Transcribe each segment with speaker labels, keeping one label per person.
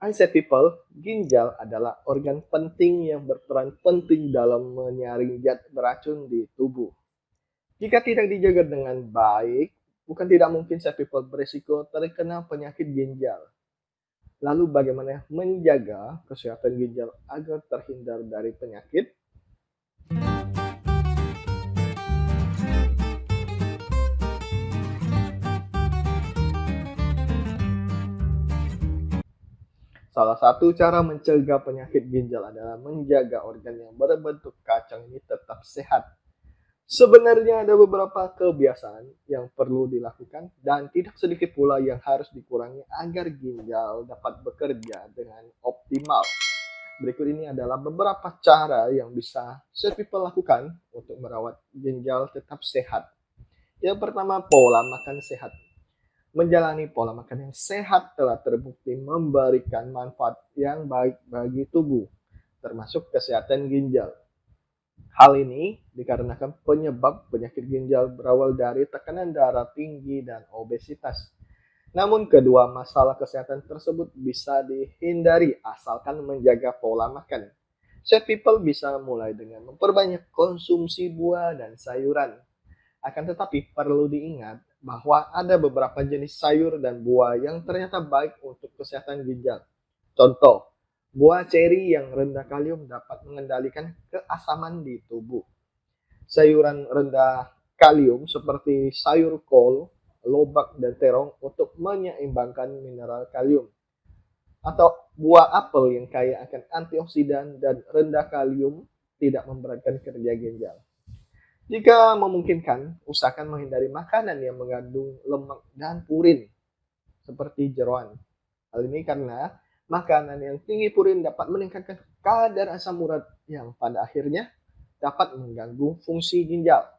Speaker 1: I said people, ginjal adalah organ penting yang berperan penting dalam menyaring zat beracun di tubuh. Jika tidak dijaga dengan baik, bukan tidak mungkin said people berisiko terkena penyakit ginjal. Lalu bagaimana menjaga kesehatan ginjal agar terhindar dari penyakit? Salah satu cara mencegah penyakit ginjal adalah menjaga organ yang berbentuk kacang ini tetap sehat. Sebenarnya ada beberapa kebiasaan yang perlu dilakukan dan tidak sedikit pula yang harus dikurangi agar ginjal dapat bekerja dengan optimal. Berikut ini adalah beberapa cara yang bisa set people lakukan untuk merawat ginjal tetap sehat. Yang pertama, pola makan sehat. Menjalani pola makan yang sehat telah terbukti memberikan manfaat yang baik bagi tubuh, termasuk kesehatan ginjal. Hal ini dikarenakan penyebab penyakit ginjal berawal dari tekanan darah tinggi dan obesitas. Namun kedua masalah kesehatan tersebut bisa dihindari asalkan menjaga pola makan. Set people bisa mulai dengan memperbanyak konsumsi buah dan sayuran. Akan tetapi perlu diingat bahwa ada beberapa jenis sayur dan buah yang ternyata baik untuk kesehatan ginjal. Contoh, buah ceri yang rendah kalium dapat mengendalikan keasaman di tubuh. Sayuran rendah kalium seperti sayur kol, lobak, dan terong untuk menyeimbangkan mineral kalium. Atau buah apel yang kaya akan antioksidan dan rendah kalium tidak memberatkan kerja ginjal. Jika memungkinkan, usahakan menghindari makanan yang mengandung lemak dan purin, seperti jeroan. Hal ini karena makanan yang tinggi purin dapat meningkatkan kadar asam urat yang pada akhirnya dapat mengganggu fungsi ginjal.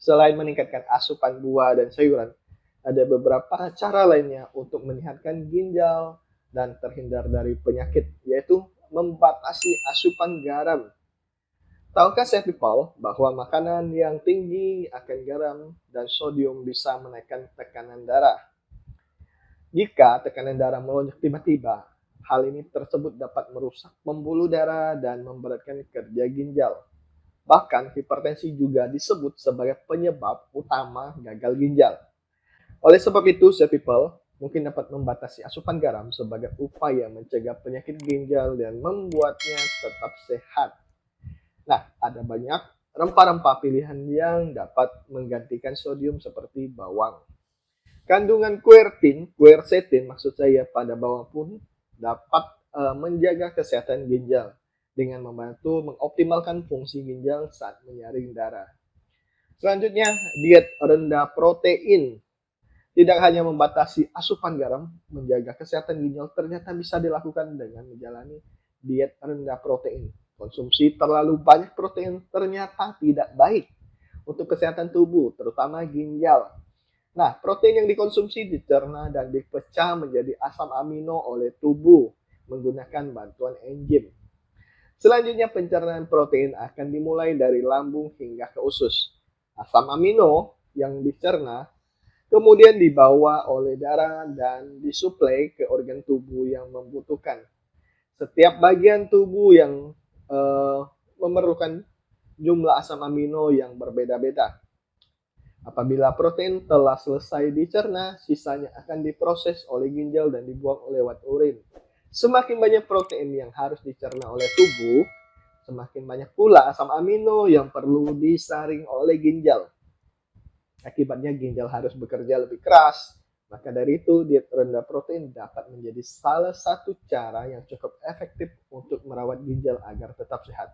Speaker 1: Selain meningkatkan asupan buah dan sayuran, ada beberapa cara lainnya untuk menyehatkan ginjal dan terhindar dari penyakit, yaitu membatasi asupan garam. Tahukah saya people bahwa makanan yang tinggi akan garam dan sodium bisa menaikkan tekanan darah? Jika tekanan darah melonjak tiba-tiba, hal ini tersebut dapat merusak pembuluh darah dan memberatkan kerja ginjal. Bahkan hipertensi juga disebut sebagai penyebab utama gagal ginjal. Oleh sebab itu, saya people mungkin dapat membatasi asupan garam sebagai upaya mencegah penyakit ginjal dan membuatnya tetap sehat. Nah, ada banyak rempah-rempah pilihan yang dapat menggantikan sodium seperti bawang. Kandungan quercetin maksud saya pada bawang pun dapat menjaga kesehatan ginjal dengan membantu mengoptimalkan fungsi ginjal saat menyaring darah. Selanjutnya, diet rendah protein. Tidak hanya membatasi asupan garam, menjaga kesehatan ginjal ternyata bisa dilakukan dengan menjalani diet rendah protein. Konsumsi terlalu banyak protein ternyata tidak baik untuk kesehatan tubuh, terutama ginjal. Nah, protein yang dikonsumsi dicerna dan dipecah menjadi asam amino oleh tubuh menggunakan bantuan enzim. Selanjutnya, pencernaan protein akan dimulai dari lambung hingga ke usus. Asam amino yang dicerna kemudian dibawa oleh darah dan disuplai ke organ tubuh yang membutuhkan. Setiap bagian tubuh yang memerlukan jumlah asam amino yang berbeda-beda. Apabila protein telah selesai dicerna, sisanya akan diproses oleh ginjal dan dibuang lewat urin. Semakin banyak protein yang harus dicerna oleh tubuh, semakin banyak pula asam amino yang perlu disaring oleh ginjal. Akibatnya ginjal harus bekerja lebih keras. Maka dari itu, diet rendah protein dapat menjadi salah satu cara yang cukup efektif untuk merawat ginjal agar tetap sehat.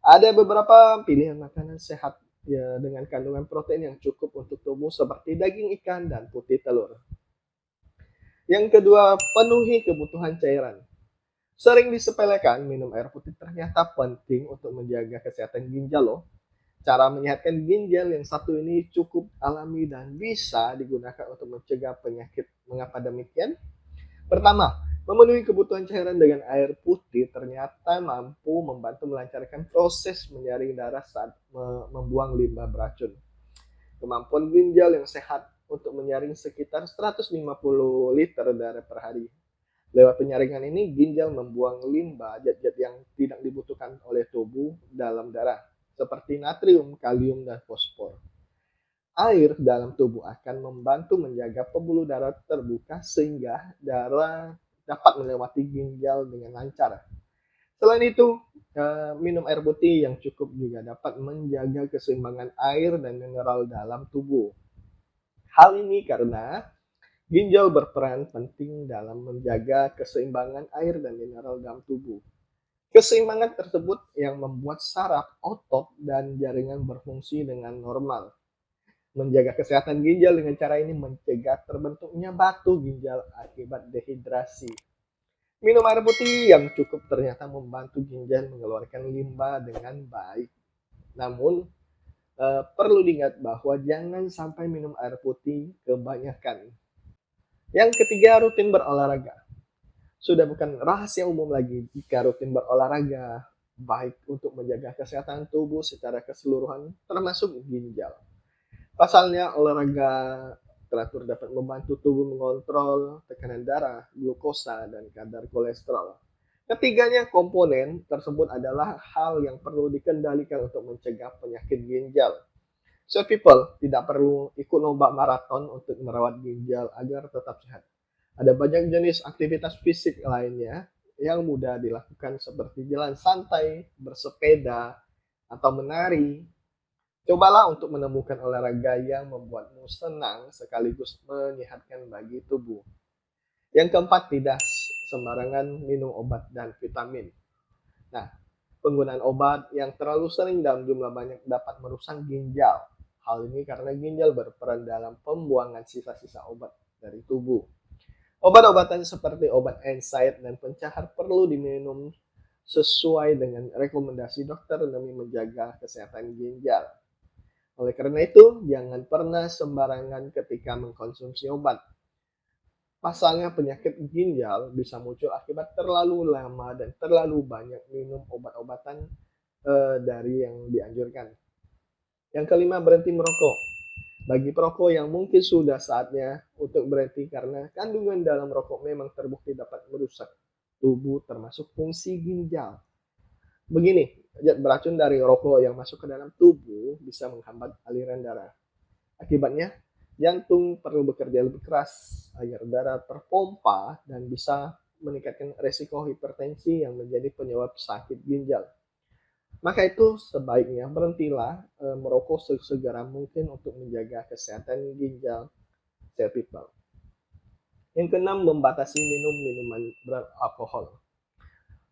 Speaker 1: Ada beberapa pilihan makanan sehat ya, dengan kandungan protein yang cukup untuk tubuh seperti daging ikan dan putih telur. Yang kedua, penuhi kebutuhan cairan. Sering disepelekan, minum air putih ternyata penting untuk menjaga kesehatan ginjal loh. Cara menyehatkan ginjal yang satu ini cukup alami dan bisa digunakan untuk mencegah penyakit. Mengapa demikian? Pertama, memenuhi kebutuhan cairan dengan air putih ternyata mampu membantu melancarkan proses menyaring darah saat membuang limbah beracun. Kemampuan ginjal yang sehat untuk menyaring sekitar 150 liter darah per hari. Lewat penyaringan ini, ginjal membuang limbah zat-zat yang tidak dibutuhkan oleh tubuh dalam darah, seperti natrium, kalium, dan fosfor. Air dalam tubuh akan membantu menjaga pembuluh darah terbuka sehingga darah dapat melewati ginjal dengan lancar. Selain itu, minum air putih yang cukup juga dapat menjaga keseimbangan air dan mineral dalam tubuh. Hal ini karena ginjal berperan penting dalam menjaga keseimbangan air dan mineral dalam tubuh. Keseimbangan tersebut yang membuat saraf, otot, dan jaringan berfungsi dengan normal. Menjaga kesehatan ginjal dengan cara ini mencegah terbentuknya batu ginjal akibat dehidrasi. Minum air putih yang cukup ternyata membantu ginjal mengeluarkan limbah dengan baik. Namun, perlu diingat bahwa jangan sampai minum air putih kebanyakan. Yang ketiga, rutin berolahraga. Sudah bukan rahasia umum lagi jika rutin berolahraga baik untuk menjaga kesehatan tubuh secara keseluruhan, termasuk ginjal. Pasalnya, olahraga teratur dapat membantu tubuh mengontrol tekanan darah, glukosa, dan kadar kolesterol. Ketiganya komponen tersebut adalah hal yang perlu dikendalikan untuk mencegah penyakit ginjal. So people tidak perlu ikut lomba maraton untuk merawat ginjal agar tetap sehat. Ada banyak jenis aktivitas fisik lainnya yang mudah dilakukan seperti jalan santai, bersepeda, atau menari. Cobalah untuk menemukan olahraga yang membuatmu senang sekaligus menyehatkan bagi tubuh. Yang keempat, tidak sembarangan minum obat dan vitamin. Nah, penggunaan obat yang terlalu sering dalam jumlah banyak dapat merusak ginjal. Hal ini karena ginjal berperan dalam pembuangan sisa-sisa obat dari tubuh. Obat-obatan seperti obat NSAID dan pencahar perlu diminum sesuai dengan rekomendasi dokter demi menjaga kesehatan ginjal. Oleh karena itu, jangan pernah sembarangan ketika mengkonsumsi obat. Pasalnya penyakit ginjal bisa muncul akibat terlalu lama dan terlalu banyak minum obat-obatan dari yang dianjurkan. Yang kelima, berhenti merokok. Bagi perokok yang mungkin sudah saatnya untuk berhenti karena kandungan dalam rokok memang terbukti dapat merusak tubuh termasuk fungsi ginjal. Begini, zat beracun dari rokok yang masuk ke dalam tubuh bisa menghambat aliran darah. Akibatnya, jantung perlu bekerja lebih keras agar darah terpompa dan bisa meningkatkan resiko hipertensi yang menjadi penyebab sakit ginjal. Maka itu sebaiknya berhentilah merokok sesegera mungkin untuk menjaga kesehatan ginjal sel people. Yang keenam, membatasi minum minuman beralkohol.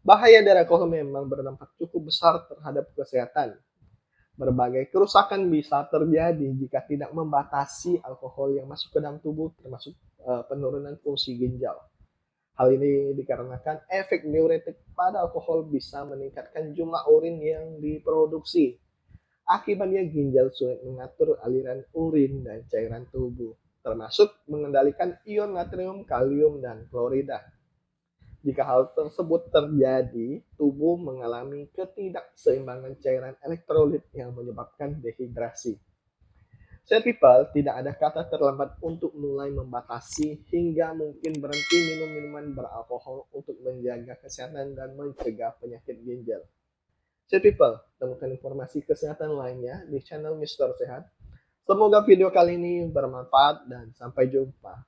Speaker 1: Bahaya dari alkohol memang berdampak cukup besar terhadap kesehatan. Berbagai kerusakan bisa terjadi jika tidak membatasi alkohol yang masuk ke dalam tubuh, termasuk penurunan fungsi ginjal. Hal ini dikarenakan efek diuretik pada alkohol bisa meningkatkan jumlah urin yang diproduksi. Akibatnya ginjal sulit mengatur aliran urin dan cairan tubuh, termasuk mengendalikan ion natrium, kalium, dan klorida. Jika hal tersebut terjadi, tubuh mengalami ketidakseimbangan cairan elektrolit yang menyebabkan dehidrasi. Said people, tidak ada kata terlambat untuk mulai membatasi hingga mungkin berhenti minum minuman beralkohol untuk menjaga kesehatan dan mencegah penyakit ginjal. Said people, temukan informasi kesehatan lainnya di channel Mister Sehat. Semoga video kali ini bermanfaat dan sampai jumpa.